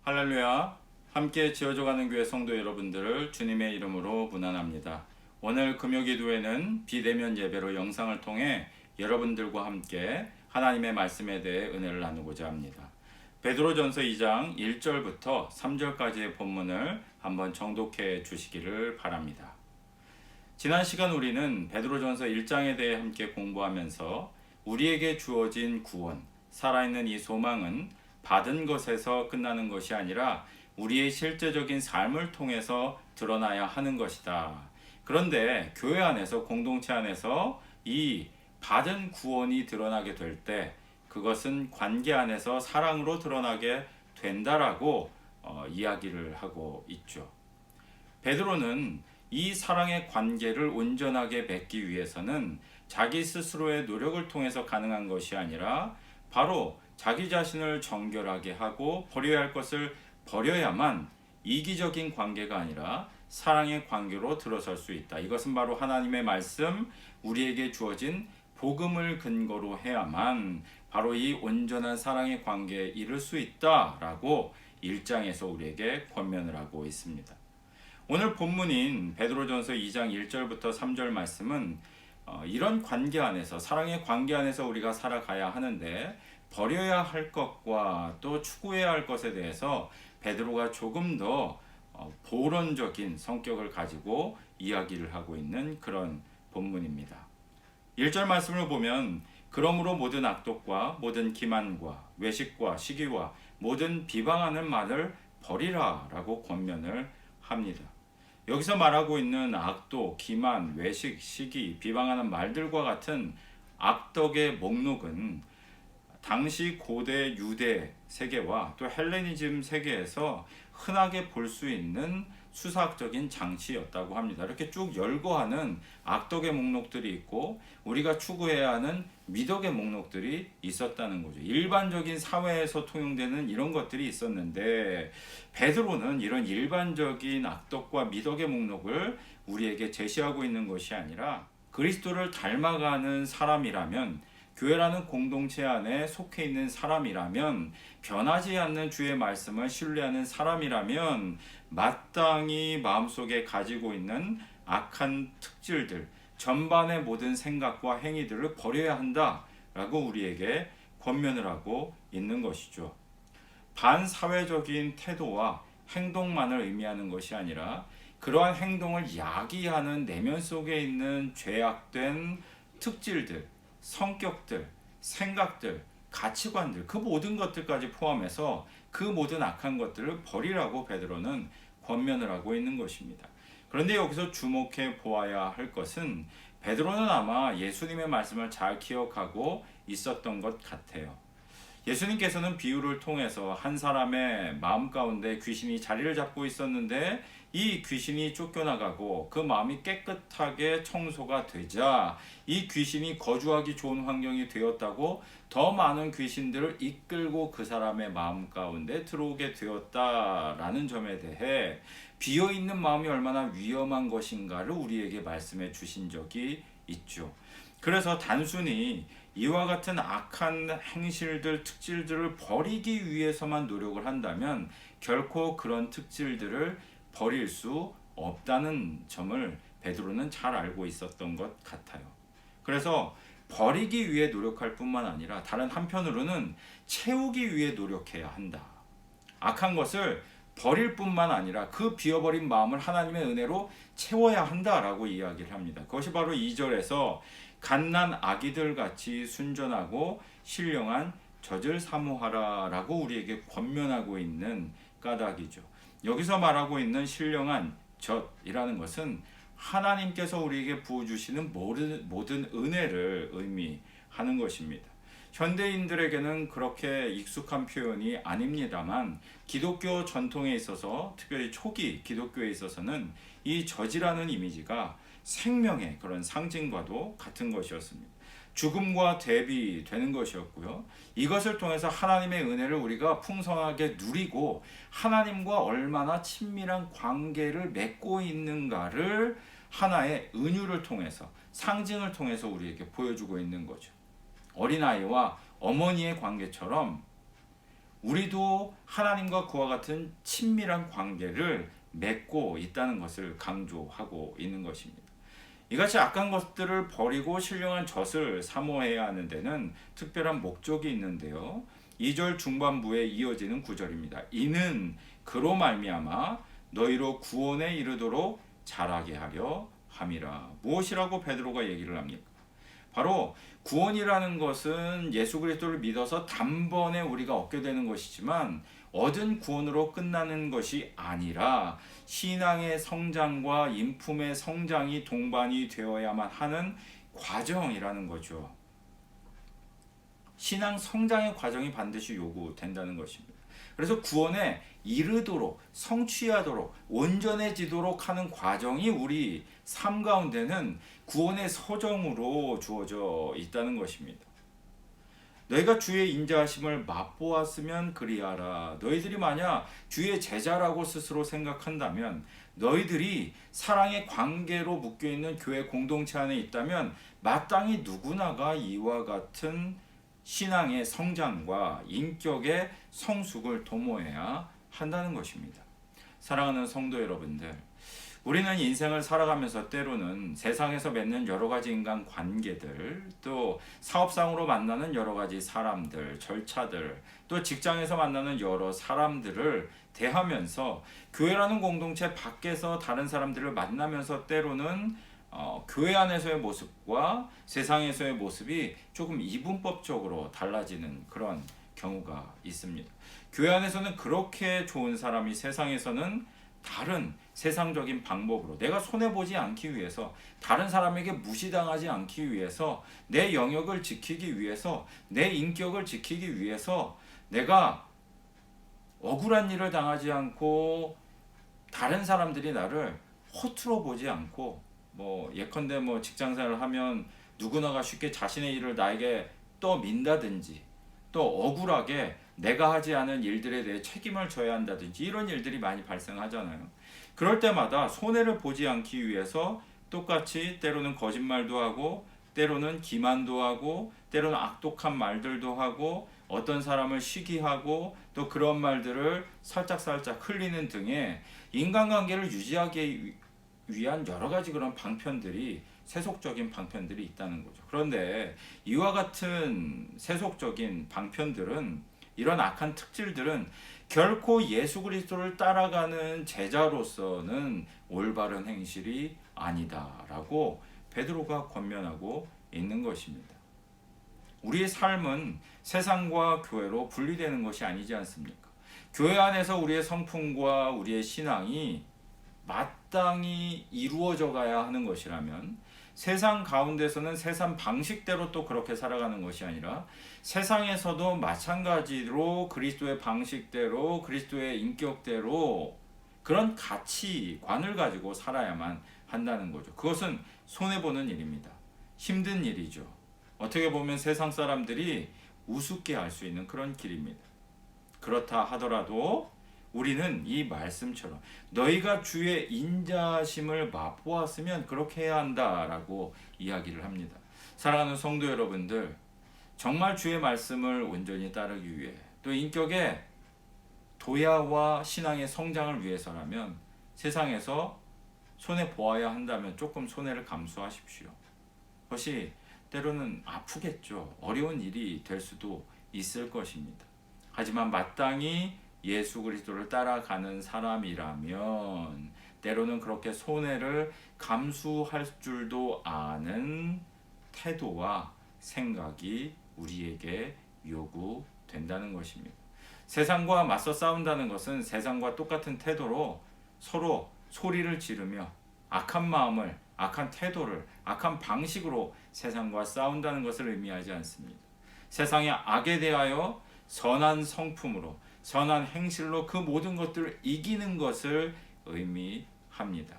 할렐루야. 함께 지어져가는 교회 성도 여러분들을 주님의 이름으로 문안합니다. 오늘 금요기도에는 비대면 예배로 영상을 통해 여러분들과 함께 하나님의 말씀에 대해 은혜를 나누고자 합니다. 베드로전서 2장 1절부터 3절까지의 본문을 한번 정독해 주시기를 바랍니다. 지난 시간 우리는 베드로전서 1장에 대해 함께 공부하면서 우리에게 주어진 구원, 살아있는 이 소망은 받은 것에서 끝나는 것이 아니라 우리의 실제적인 삶을 통해서 드러나야 하는 것이다. 그런데 교회 안에서, 공동체 안에서 이 받은 구원이 드러나게 될 때 그것은 관계 안에서 사랑으로 드러나게 된다라고 이야기를 하고 있죠. 베드로는 이 사랑의 관계를 온전하게 맺기 위해서는 자기 스스로의 노력을 통해서 가능한 것이 아니라 바로 자기 자신을 정결하게 하고 버려야 할 것을 버려야만 이기적인 관계가 아니라 사랑의 관계로 들어설 수 있다. 이것은 바로 하나님의 말씀, 우리에게 주어진 복음을 근거로 해야만 바로 이 온전한 사랑의 관계에 이를 수 있다라고 1장에서 우리에게 권면을 하고 있습니다. 오늘 본문인 베드로전서 2장 1절부터 3절 말씀은 이런 관계 안에서, 사랑의 관계 안에서 우리가 살아가야 하는데 버려야 할 것과 또 추구해야 할 것에 대해서 베드로가 조금 더 보론적인 성격을 가지고 이야기를 하고 있는 그런 본문입니다. 1절 말씀을 보면 그러므로 모든 악독과 모든 기만과 외식과 시기와 모든 비방하는 말을 버리라 라고 권면을 합니다. 여기서 말하고 있는 악독, 기만, 외식, 시기, 비방하는 말들과 같은 악덕의 목록은 당시 고대 유대 세계와 또 헬레니즘 세계에서 흔하게 볼 수 있는 수사학적인 장치였다고 합니다. 이렇게 쭉 열거하는 악덕의 목록들이 있고 우리가 추구해야 하는 미덕의 목록들이 있었다는 거죠. 일반적인 사회에서 통용되는 이런 것들이 있었는데 베드로는 이런 일반적인 악덕과 미덕의 목록을 우리에게 제시하고 있는 것이 아니라 그리스도를 닮아가는 사람이라면, 교회라는 공동체 안에 속해 있는 사람이라면, 변하지 않는 주의 말씀을 신뢰하는 사람이라면 마땅히 마음속에 가지고 있는 악한 특질들, 전반의 모든 생각과 행위들을 버려야 한다라고 우리에게 권면을 하고 있는 것이죠. 반사회적인 태도와 행동만을 의미하는 것이 아니라 그러한 행동을 야기하는 내면 속에 있는 죄악된 특질들, 성격들, 생각들, 가치관들, 그 모든 것들까지 포함해서 그 모든 악한 것들을 버리라고 베드로는 권면을 하고 있는 것입니다. 그런데 여기서 주목해 보아야 할 것은 베드로는 아마 예수님의 말씀을 잘 기억하고 있었던 것 같아요. 예수님께서는 비유를 통해서 한 사람의 마음 가운데 귀신이 자리를 잡고 있었는데 이 귀신이 쫓겨나가고 그 마음이 깨끗하게 청소가 되자 이 귀신이 거주하기 좋은 환경이 되었다고 더 많은 귀신들을 이끌고 그 사람의 마음 가운데 들어오게 되었다라는 점에 대해 비어있는 마음이 얼마나 위험한 것인가를 우리에게 말씀해 주신 적이 있죠. 그래서 단순히 이와 같은 악한 행실들, 특질들을 버리기 위해서만 노력을 한다면 결코 그런 특질들을 버릴 수 없다는 점을 베드로는 잘 알고 있었던 것 같아요. 그래서 버리기 위해 노력할 뿐만 아니라 다른 한편으로는 채우기 위해 노력해야 한다. 악한 것을 버릴 뿐만 아니라 그 비어버린 마음을 하나님의 은혜로 채워야 한다라고 이야기를 합니다. 그것이 바로 2절에서 갓난 아기들 같이 순전하고 신령한 젖을 사모하라 라고 우리에게 권면하고 있는 까닭이죠. 여기서 말하고 있는 신령한 젖이라는 것은 하나님께서 우리에게 부어주시는 모든 은혜를 의미하는 것입니다. 현대인들에게는 그렇게 익숙한 표현이 아닙니다만 기독교 전통에 있어서, 특별히 초기 기독교에 있어서는 이 젖이라는 이미지가 생명의 그런 상징과도 같은 것이었습니다. 죽음과 대비되는 것이었고요. 이것을 통해서 하나님의 은혜를 우리가 풍성하게 누리고 하나님과 얼마나 친밀한 관계를 맺고 있는가를 하나의 은유를 통해서, 상징을 통해서 우리에게 보여주고 있는 거죠. 어린아이와 어머니의 관계처럼 우리도 하나님과 그와 같은 친밀한 관계를 맺고 있다는 것을 강조하고 있는 것입니다. 이같이 악한 것들을 버리고 신령한 젖을 사모해야 하는 데는 특별한 목적이 있는데요. 2절 중반부에 이어지는 구절입니다. 이는 그로 말미암아 너희로 구원에 이르도록 자라게 하려 함이라. 무엇이라고 베드로가 얘기를 합니까? 바로 구원이라는 것은 예수 그리스도를 믿어서 단번에 우리가 얻게 되는 것이지만 얻은 구원으로 끝나는 것이 아니라 신앙의 성장과 인품의 성장이 동반이 되어야만 하는 과정이라는 거죠. 신앙 성장의 과정이 반드시 요구된다는 것입니다. 그래서 구원에 이르도록, 성취하도록, 온전해지도록 하는 과정이 우리 삶 가운데는 구원의 서정으로 주어져 있다는 것입니다. 너희가 주의 인자하심을 맛보았으면 그리하라. 너희들이 만약 주의 제자라고 스스로 생각한다면, 너희들이 사랑의 관계로 묶여있는 교회 공동체 안에 있다면 마땅히 누구나가 이와 같은 신앙의 성장과 인격의 성숙을 도모해야 한다는 것입니다. 사랑하는 성도 여러분들, 우리는 인생을 살아가면서 때로는 세상에서 맺는 여러 가지 인간 관계들, 또 사업상으로 만나는 여러 가지 사람들, 절차들, 또 직장에서 만나는 여러 사람들을 대하면서 교회라는 공동체 밖에서 다른 사람들을 만나면서 때로는 교회 안에서의 모습과 세상에서의 모습이 조금 이분법적으로 달라지는 그런 경우가 있습니다. 교회 안에서는 그렇게 좋은 사람이 세상에서는 다른 세상적인 방법으로 내가 손해보지 않기 위해서, 다른 사람에게 무시당하지 않기 위해서, 내 영역을 지키기 위해서, 내 인격을 지키기 위해서 내가 억울한 일을 당하지 않고 다른 사람들이 나를 허투루 보지 않고, 예컨대 직장생활을 하면 누구나가 쉽게 자신의 일을 나에게 떠민다든지, 또 억울하게 내가 하지 않은 일들에 대해 책임을 져야 한다든지, 이런 일들이 많이 발생하잖아요. 그럴 때마다 손해를 보지 않기 위해서 똑같이 때로는 거짓말도 하고, 때로는 기만도 하고, 때로는 악독한 말들도 하고, 어떤 사람을 시기하고, 또 그런 말들을 살짝살짝 흘리는 등의 인간관계를 유지하기 위한 여러 가지 그런 방편들이, 세속적인 방편들이 있다는 거죠. 그런데 이와 같은 세속적인 방편들은, 이런 악한 특질들은 결코 예수 그리스도를 따라가는 제자로서는 올바른 행실이 아니다라고 베드로가 권면하고 있는 것입니다. 우리의 삶은 세상과 교회로 분리되는 것이 아니지 않습니까? 교회 안에서 우리의 성품과 우리의 신앙이 마땅히 이루어져 가야 하는 것이라면, 세상 가운데서는 세상 방식대로 또 그렇게 살아가는 것이 아니라 세상에서도 마찬가지로 그리스도의 방식대로, 그리스도의 인격대로 그런 가치관을 가지고 살아야만 한다는 거죠. 그것은 손해보는 일입니다. 힘든 일이죠. 어떻게 보면 세상 사람들이 우습게 할 수 있는 그런 길입니다. 그렇다 하더라도 우리는 이 말씀처럼 너희가 주의 인자심을 맛보았으면 그렇게 해야 한다라고 이야기를 합니다. 사랑하는 성도 여러분들, 정말 주의 말씀을 온전히 따르기 위해, 또 인격의 도야와 신앙의 성장을 위해서라면, 세상에서 손해 보아야 한다면 조금 손해를 감수하십시오. 그것이 때로는 아프겠죠. 어려운 일이 될 수도 있을 것입니다. 하지만 마땅히 예수 그리스도를 따라가는 사람이라면 때로는 그렇게 손해를 감수할 줄도 아는 태도와 생각이 우리에게 요구된다는 것입니다. 세상과 맞서 싸운다는 것은 세상과 똑같은 태도로 서로 소리를 지르며 악한 마음을, 악한 태도를, 악한 방식으로 세상과 싸운다는 것을 의미하지 않습니다. 세상의 악에 대하여 선한 성품으로, 선한 행실로 그 모든 것들을 이기는 것을 의미합니다.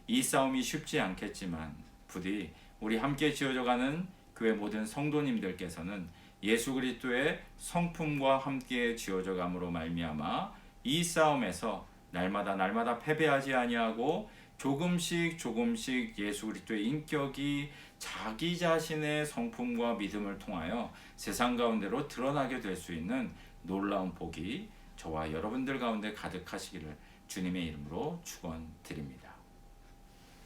이 싸움이 쉽지 않겠지만 부디 우리 함께 지어져가는 교회 모든 성도님들께서는 예수 그리스도의 성품과 함께 지어져감으로 말미암아 이 싸움에서 날마다 패배하지 아니하고 조금씩 예수 그리스도의 인격이 자기 자신의 성품과 믿음을 통하여 세상 가운데로 드러나게 될 수 있는 놀라운 복이 저와 여러분들 가운데 가득하시기를 주님의 이름으로 축원드립니다.